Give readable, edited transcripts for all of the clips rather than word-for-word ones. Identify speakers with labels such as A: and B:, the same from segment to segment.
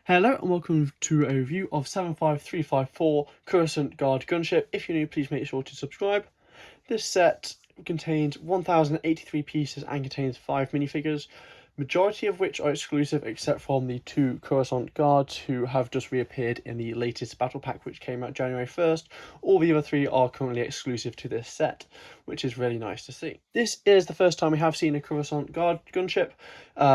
A: Hello and welcome to a review of 75354 Coruscant Guard Gunship. If you're new, please make sure to subscribe. This set contains 1083 pieces and contains 5 minifigures, majority of which are exclusive except from the 2 Coruscant Guards who have just reappeared in the latest battle pack which came out January 1st. All the other 3 are currently exclusive to this set, which is really nice to see. This is the first time we have seen a Coruscant Guard gunship.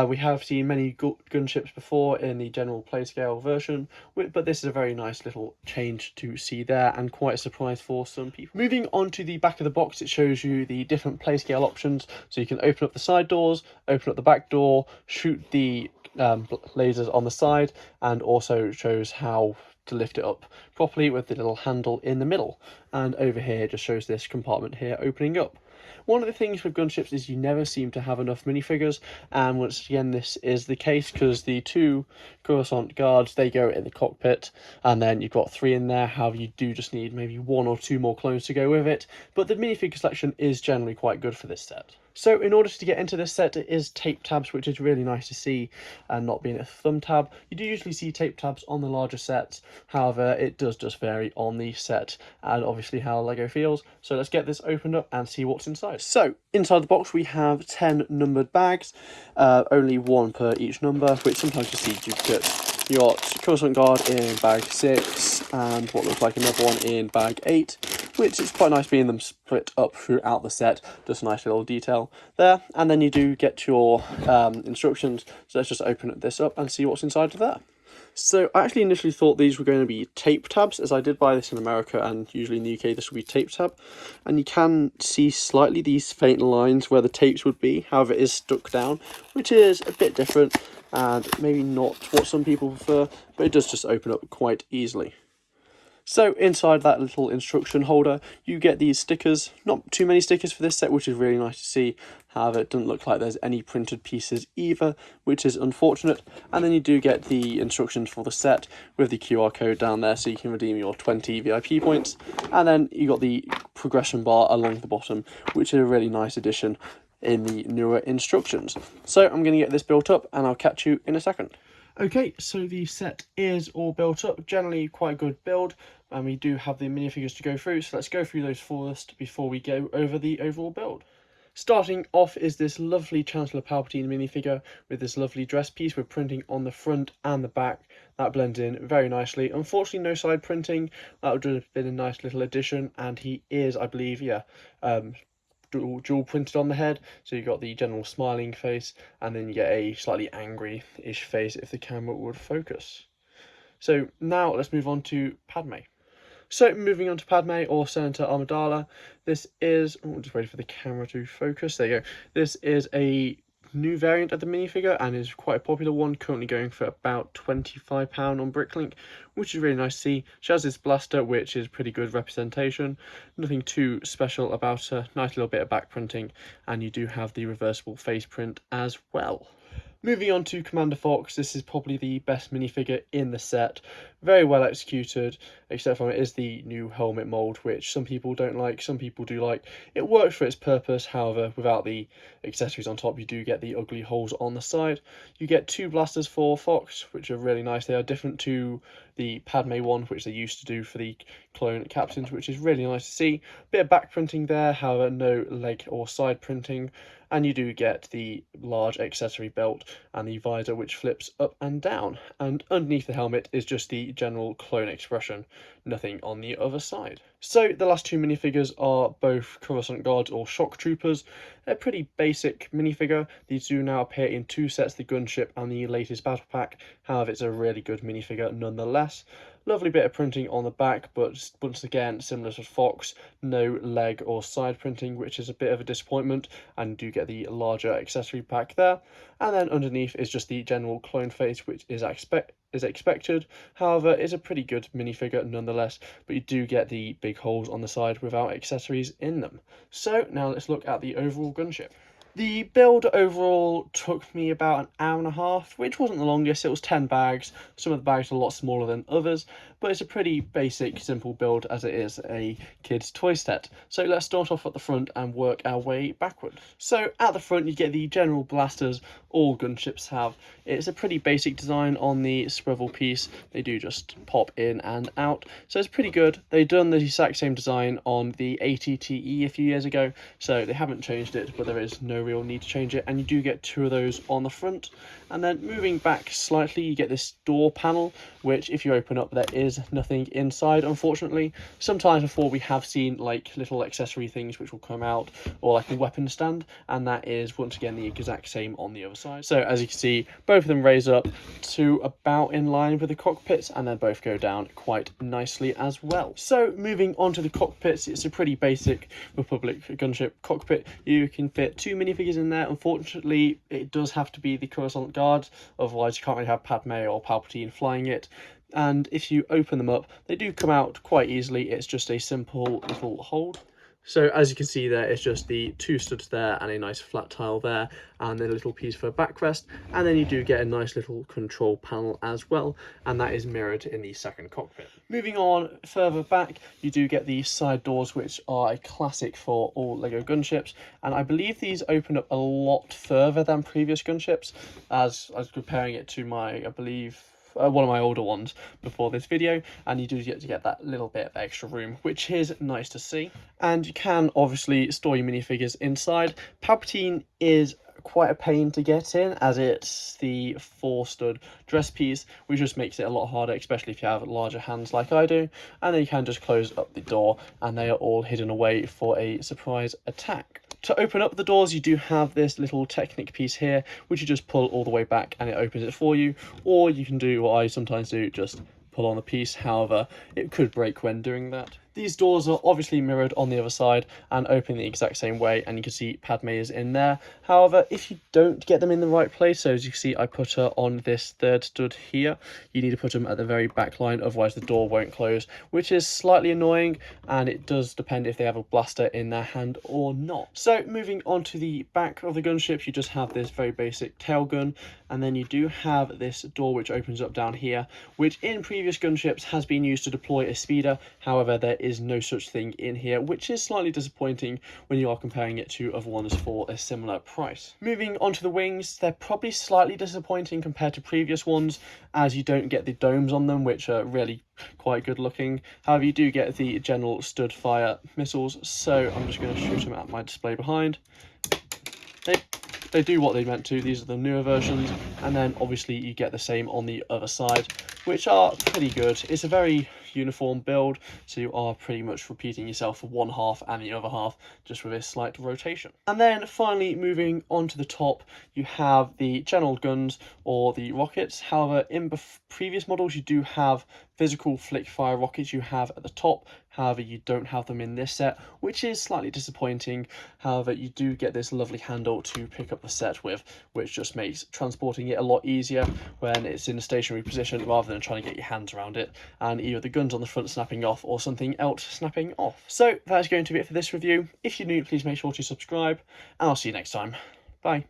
A: We have seen many gunships before in the general playscale version, but this is a very nice little change to see there and quite a surprise for some people. Moving on to the back of the box, it shows you the different playscale options, so you can open up the side doors, open up the back door, shoot the lasers on the side, and also shows how to lift it up properly with the little handle in the middle. And over here it just shows this compartment here opening up. One of the things with gunships is you never seem to have enough minifigures, and once again this is the case because the 2 Coruscant Guards, they go in the cockpit, and then you've got 3 in there. However, you do just need maybe 1 or 2 more clones to go with it, but the minifigure selection is generally quite good for this set. So in order to get into this set, it is tape tabs, which is really nice to see, and not being a thumb tab. You do usually see tape tabs on the larger sets, however it does just vary on the set and obviously how Lego feels. So let's get this opened up and see what's inside. So inside the box we have 10 numbered bags, only 1 per each number, which sometimes you see duplicates. You got Coruscant Guard in bag 6 and what looks like another one in bag 8, which is quite nice being them split up throughout the set. Just a nice little detail there. And then you do get your instructions, so let's just open this up and see what's inside of there. So I actually initially thought these were going to be tape tabs, as I did buy this in America, and usually in the UK this will be tape tab. And you can see slightly these faint lines where the tapes would be, however it is stuck down, which is a bit different and maybe not what some people prefer, but it does just open up quite easily. So inside that little instruction holder, you get these stickers. Not too many stickers for this set, which is really nice to see. However, it doesn't look like there's any printed pieces either, which is unfortunate. And then you do get the instructions for the set with the QR code down there, so you can redeem your 20 VIP points. And then you got the progression bar along the bottom, which is a really nice addition in the newer instructions. So I'm going to get this built up and I'll catch you in a second. Okay, so the set is all built up, generally quite a good build, and we do have the minifigures to go through, so let's go through those first before we go over the overall build. Starting off is this lovely Chancellor Palpatine minifigure with this lovely dress piece with printing on the front and the back. That blends in very nicely. Unfortunately, no side printing. That would have been a nice little addition, and he is, I believe, dual printed on the head, so you got the general smiling face and then you get a slightly angry-ish face if the camera would focus. So now let's move on to Padme. So moving on to Padme, or Senator Amidala, this is, just waiting for the camera to focus, there you go. This is a new variant of the minifigure and is quite a popular one, currently going for about £25 on Bricklink, which is really nice to see. She has this blaster, which is pretty good representation, nothing too special about her, nice little bit of back printing, and you do have the reversible face print as well. Moving on to Commander Fox, this is probably the best minifigure in the set. Very well executed, except for it is the new helmet mould, which some people don't like, some people do like. It works for its purpose, however, without the accessories on top, you do get the ugly holes on the side. You get 2 blasters for Fox, which are really nice. They are different to the Padme one, which they used to do for the clone captains, which is really nice to see. Bit of back printing there, however, no leg or side printing. And you do get the large accessory belt and the visor, which flips up and down. And underneath the helmet is just the general clone expression, nothing on the other side. So the last 2 minifigures are both Coruscant Guards or Shock Troopers. They're pretty basic minifigure. These do now appear in 2 sets, the Gunship and the latest battle pack. However, it's a really good minifigure nonetheless. Lovely bit of printing on the back, but once again, similar to Fox, no leg or side printing, which is a bit of a disappointment, and you do get the larger accessory pack there. And then underneath is just the general clone face, which is expected. However, it's a pretty good minifigure nonetheless, but you do get the big holes on the side without accessories in them. So now let's look at the overall gunship. The build overall took me about an hour and a half, which wasn't the longest. It was 10 bags. Some of the bags are a lot smaller than others, but it's a pretty basic, simple build as it is a kid's toy set. So let's start off at the front and work our way backward. So at the front, you get the general blasters, all gunships have. It's a pretty basic design on the swivel piece. They do just pop in and out, so it's pretty good. They've done the exact same design on the ATTE a few years ago, so they haven't changed it, but there is no real need to change it. And you do get two of those on the front. And then moving back slightly, you get this door panel, which if you open up, there is nothing inside, unfortunately. Sometimes before we have seen like little accessory things which will come out, or like a weapon stand, and that is once again the exact same on the other side. So as you can see, both of them raise up to about in line with the cockpits, and then both go down quite nicely as well. So moving on to the cockpits, it's a pretty basic Republic gunship cockpit. You can fit 2 minifigures in there. Unfortunately, it does have to be the Coruscant guard, otherwise you can't really have Padme or Palpatine flying it. And if you open them up, they do come out quite easily. It's just a simple little hold. So as you can see there, it's just the 2 studs there and a nice flat tile there, and then a little piece for backrest, and then you do get a nice little control panel as well, and that is mirrored in the second cockpit. Moving on further back, you do get the side doors, which are a classic for all LEGO gunships, and I believe these open up a lot further than previous gunships, as I was comparing it to my, I believe, one of my older ones before this video, and you do get to get that little bit of extra room, which is nice to see. And you can obviously store your minifigures inside. Palpatine is quite a pain to get in, as it's the 4 stud dress piece, which just makes it a lot harder, especially if you have larger hands like I do. And then you can just close up the door, and they are all hidden away for a surprise attack. To open up the doors, you do have this little Technic piece here, which you just pull all the way back and it opens it for you, or you can do what I sometimes do, just pull on the piece. However, it could break when doing that. These doors are obviously mirrored on the other side and open the exact same way, and you can see Padme is in there. However, if you don't get them in the right place, so as you can see I put her on this 3rd stud here, you need to put them at the very back line, otherwise the door won't close, which is slightly annoying, and it does depend if they have a blaster in their hand or not. So moving on to the back of the gunship, you just have this very basic tail gun, and then you do have this door which opens up down here, which in previous gunships has been used to deploy a speeder. However, there is no such thing in here, which is slightly disappointing when you are comparing it to other ones for a similar price. Moving on to the wings, they're probably slightly disappointing compared to previous ones, as you don't get the domes on them, which are really quite good looking. However, you do get the general stud fire missiles, so I'm just going to shoot them at my display behind. They do what they meant to. These are the newer versions, and then obviously you get the same on the other side, which are pretty good. It's a very uniform build, so you are pretty much repeating yourself for one half and the other half, just with a slight rotation. And then finally, moving on to the top, you have the general guns or the rockets. However, in previous models you do have physical flick fire rockets you have at the top. However, you don't have them in this set, which is slightly disappointing. However, you do get this lovely handle to pick up the set with, which just makes transporting it a lot easier when it's in a stationary position, rather than trying to get your hands around it and either the guns on the front snapping off or something else snapping off. So that's going to be it for this review. If you're new, please make sure to subscribe, and I'll see you next time. Bye.